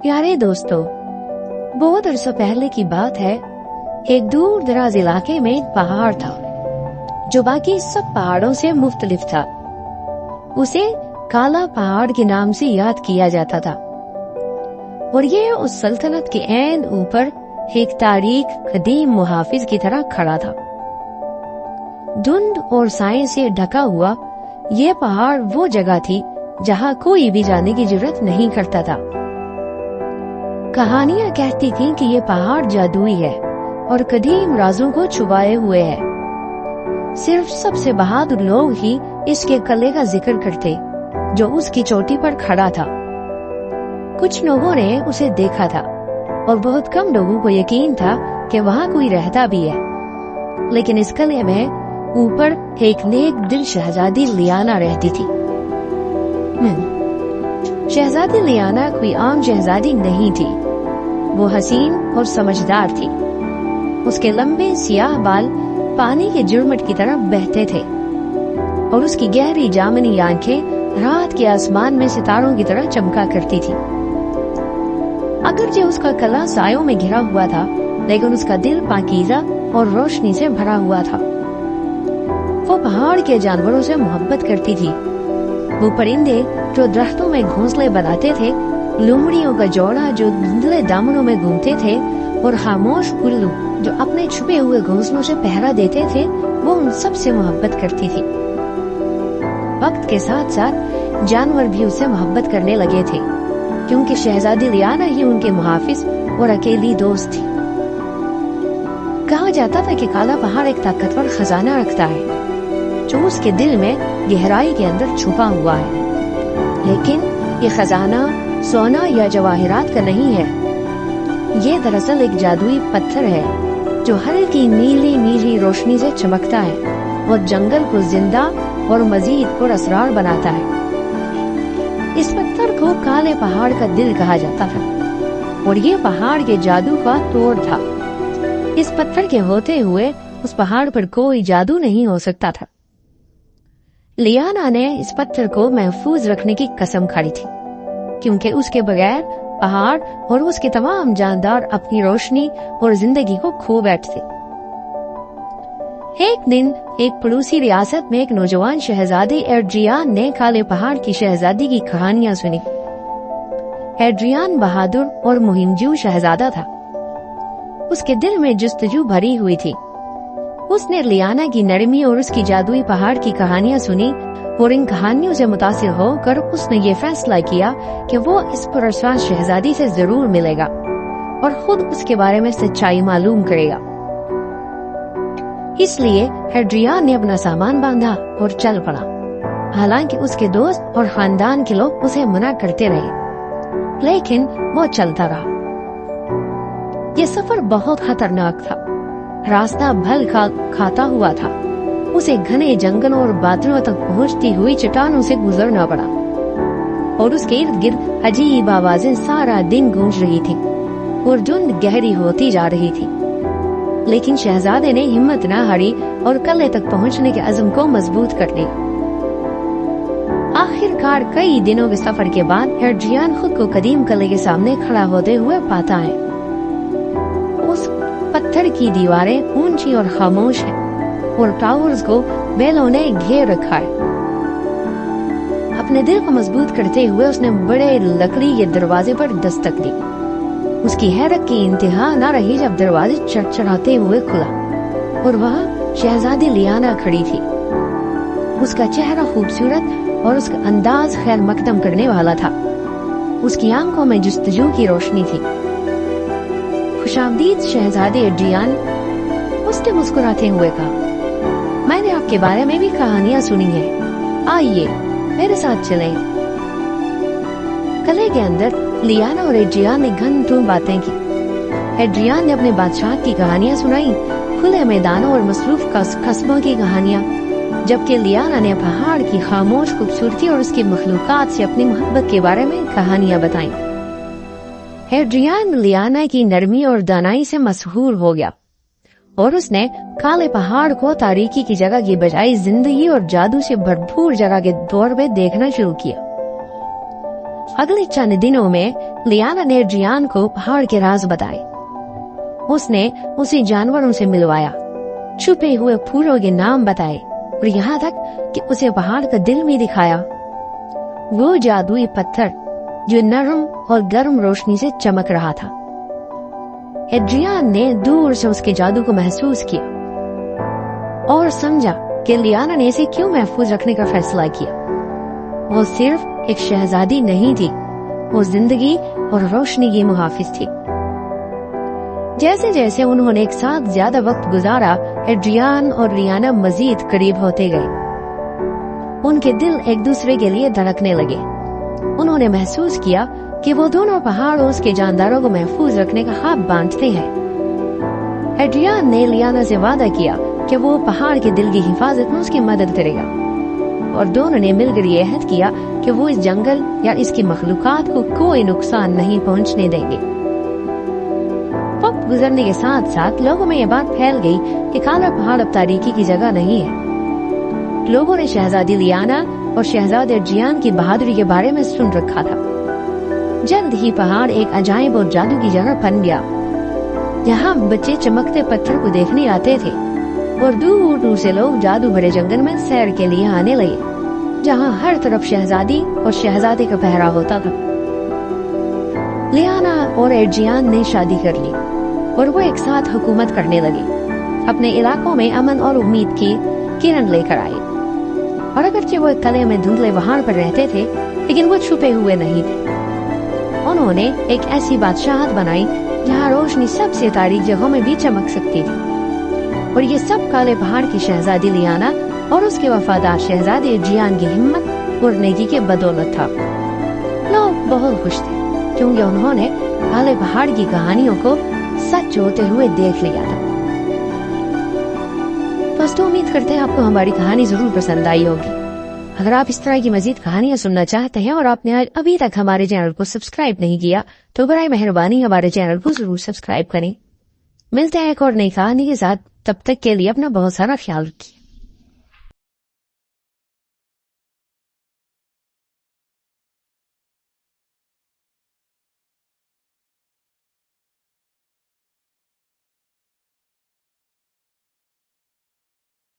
प्यारे दोस्तों, बहुत अरसा पहले की बात है। एक दूर दराज इलाके में एक पहाड़ था जो बाकी सब पहाड़ों से मुख्तलिफ था। उसे काला पहाड़ के नाम से याद किया जाता था और ये उस सल्तनत के ऐन ऊपर एक तारीख कदीम मुहाफिज की तरह खड़ा था। धुंध और साए से ढका हुआ ये पहाड़ वो जगह थी जहाँ कोई भी जाने की जरूरत नहीं करता था। कहानियां कहती थीं कि ये पहाड़ जादुई है और कदीम राजों को छुपाए हुए है। सिर्फ सबसे बहादुर लोग ही इसके कले का जिक्र करते जो उसकी चोटी पर खड़ा था। कुछ लोगों ने उसे देखा था और बहुत कम लोगों को यकीन था कि वहाँ कोई रहता भी है। लेकिन इस कले में ऊपर एक नेक दिल शहजादी लियाना रहती थी। शहजादी लियाना कोई आम शहजादी नहीं थी। वो हसीन और समझदार थी। उसके लंबे सियाह बाल पानी के जुड़मट की तरह बहते थे और उसकी गहरी जामनी आंखें रात के आसमान में सितारों की तरह चमका करती थी। अगरचे उसका कला सायों में घिरा हुआ था, लेकिन उसका दिल पाकीज़ा और रोशनी से भरा हुआ था। वो पहाड़ के जानवरों से मोहब्बत करती थी। वो परिंदे जो दरख्तों में घोंसले बनाते थे, लोमड़ियों का जोड़ा जो धुंधले दामनों में घूमते थे और खामोश उल्लू जो अपने छुपे हुए घोंसलों से पहरा देते थे, वो उन सब से मोहब्बत करती थी। वक्त के साथ साथ जानवर भी उससे मोहब्बत करने लगे थे, क्योंकि शहजादी लियाना ही उनके मुहाफिज और अकेली दोस्त थी। कहा जाता था कि काला पहाड़ एक ताकतवर खजाना रखता है जो उसके दिल में गहराई के अंदर छुपा हुआ है। लेकिन ये खजाना सोना या जवाहरात का नहीं है। ये दरअसल एक जादुई पत्थर है जो हल्की नीली नीली रोशनी से चमकता है और जंगल को जिंदा और मजीद पुरअसरार बनाता है। इस पत्थर को काले पहाड़ का दिल कहा जाता था और ये पहाड़ के जादू का तोड़ था। इस पत्थर के होते हुए उस पहाड़ पर कोई जादू नहीं हो सकता था। लियाना ने इस पत्थर को महफूज रखने की कसम खाई थी, क्योंकि उसके बगैर पहाड़ और उसके तमाम जानदार अपनी रोशनी और जिंदगी को खो बैठते। एक दिन एक पड़ोसी रियासत में एक नौजवान शहजादी एड्रियान ने काले पहाड़ की शहजादी की कहानियां सुनी। एड्रियान बहादुर और मुहिमजू शहजादा था। उसके दिल में जुस्तजू भरी हुई थी। उसने लियाना की नरमी और उसकी जादुई पहाड़ की कहानियां सुनी और इन कहानियों से मुतासिर होकर उसने ये फैसला किया कि वो इस पुरस्कार शहजादी से जरूर मिलेगा और खुद उसके बारे में सच्चाई मालूम करेगा। इसलिए एड्रियान ने अपना सामान बांधा और चल पड़ा। हालांकि उसके दोस्त और खानदान के लोग उसे मना करते रहे, लेकिन वो चलता रहा। ये सफर बहुत खतरनाक था। रास्ता भल खाता हुआ था। उसे घने जंगलों और बादलों तक पहुंचती हुई चट्टानों से गुजरना पड़ा और उसके इर्द गिर्द अजीब आवाजें सारा दिन गूंज रही थी और धुंध गहरी होती जा रही थी। लेकिन शहजादे ने हिम्मत न हारी और कले तक पहुंचने के अज़्म को मजबूत कर लिया। आखिरकार कई दिनों के सफर के बाद एड्रियान खुद को कदीम कले के सामने खड़ा होते हुए पाता है। उस पत्थर की दीवारें ऊंची और खामोश हैं और टावर्स को बेलों ने घेर रखा है। अपने दिल को मजबूत करते हुए उसने बड़े लकड़ी के दरवाजे पर दस्तक दी। उसकी हैरत की इंतहा न रही जब दरवाजे चढ़चढ़ाते हुए खुला और वहाँ शहजादी लियाना खड़ी थी। उसका चेहरा खूबसूरत और उसका अंदाज खैर मकदम करने वाला था। उसकी आंखों में जुस्तजू की रोशनी थी। खुशामदीद शहजादी एड्रियान, उसने मुस्कुराते हुए कहा, मैंने आपके बारे में भी कहानियां सुनी है। आइए मेरे साथ चलें। कले के अंदर लियाना और एड्रियान ने घंटों बातें की। एड्रियान ने अपने बादशाह की कहानियां सुनाई, खुले मैदानों और मसरूफ कस्बों की कहानियां, जबकि लियाना ने पहाड़ की खामोश खूबसूरती और उसकी मखलूकात से अपनी मोहब्बत के बारे में कहानियां बताई। एड्रियान लियाना की नरमी और दानाई से मशहूर हो गया और उसने काले पहाड़ को तारीकी की जगह की बजाय जिंदगी और जादू से भरपूर जगह के दौर में देखना शुरू किया। अगले चंद दिनों में लियाना ने एड्रियान को पहाड़ के राज बताए। उसने उसे जानवरों से मिलवाया, छुपे हुए फूलों के नाम बताए और यहाँ तक कि उसे पहाड़ का दिल भी दिखाया, वो जादुई पत्थर जो नरम और गर्म रोशनी से चमक रहा था। एड्रियान ने दूर से उसके जादू को महसूस किया और समझा कि लियाना ने इसे क्यों महफूज रखने का फैसला किया। वो सिर्फ एक शहजादी नहीं थी, वो जिंदगी और रोशनी की मुहाफिज थी। जैसे जैसे उन्होंने एक साथ ज्यादा वक्त गुजारा, एड्रियान और लियाना मजीद करीब होते गए। उनके दिल एक दूसरे के लिए धड़कने लगे। उन्होंने महसूस किया कि वो दोनों पहाड़ों उसके जानदारों को महफूज रखने का हाथ बांधते हैं। एड्रियान ने लियाना से वादा किया कि वो पहाड़ के दिल की हिफाजत में उसकी मदद करेगा और दोनों ने मिलकर ये अहद किया कि वो इस जंगल या इसकी मखलूकात को कोई नुकसान नहीं पहुंचने देंगे। वक्त गुजरने के साथ साथ लोगों में ये बात फैल गई कि काला पहाड़ अब तारीकी की जगह नहीं है। लोगों ने शहजादी लियाना और शहजादे एड्रियान की बहादुरी के बारे में सुन रखा था। जल्द ही पहाड़ एक अजायब और जादू की जगह बन गया, जहाँ बच्चे चमकते पत्थर को देखने आते थे और दूर दूर से लोग जादू भरे जंगल में सैर के लिए आने लगे, जहाँ हर तरफ शहजादी और शहजादे का पहरा होता था। लियाना और एड्रियान ने शादी कर ली और वो एक साथ हुकूमत करने लगे, अपने इलाकों में अमन और उम्मीद की किरण लेकर आए। और अगरचे वो एक कले में धुंधले पहाड़ पर रहते थे, लेकिन वो छुपे हुए नहीं थे। उन्होंने एक ऐसी बादशाहत बनाई जहाँ रोशनी सबसे तारीक जगहों में भी चमक सकती थी। और ये सब काले पहाड़ की शहजादी लियाना और उसके वफादार शहजादे एड्रियान की हिम्मत और नेकी के बदौलत था। लोग बहुत खुश थे क्योंकि उन्होंने काले पहाड़ की कहानियों को सच होते हुए देख लिया था। दोस्तों, उम्मीद करते हैं आपको हमारी कहानी जरूर पसंद आई होगी। अगर आप इस तरह की मजीद कहानियां सुनना चाहते हैं और आपने अभी तक हमारे चैनल को सब्सक्राइब नहीं किया, तो बराए मेहरबानी हमारे चैनल को जरूर सब्सक्राइब करें। मिलते हैं एक और नई कहानी के साथ, तब तक के लिए अपना बहुत सारा ख्याल रखिए।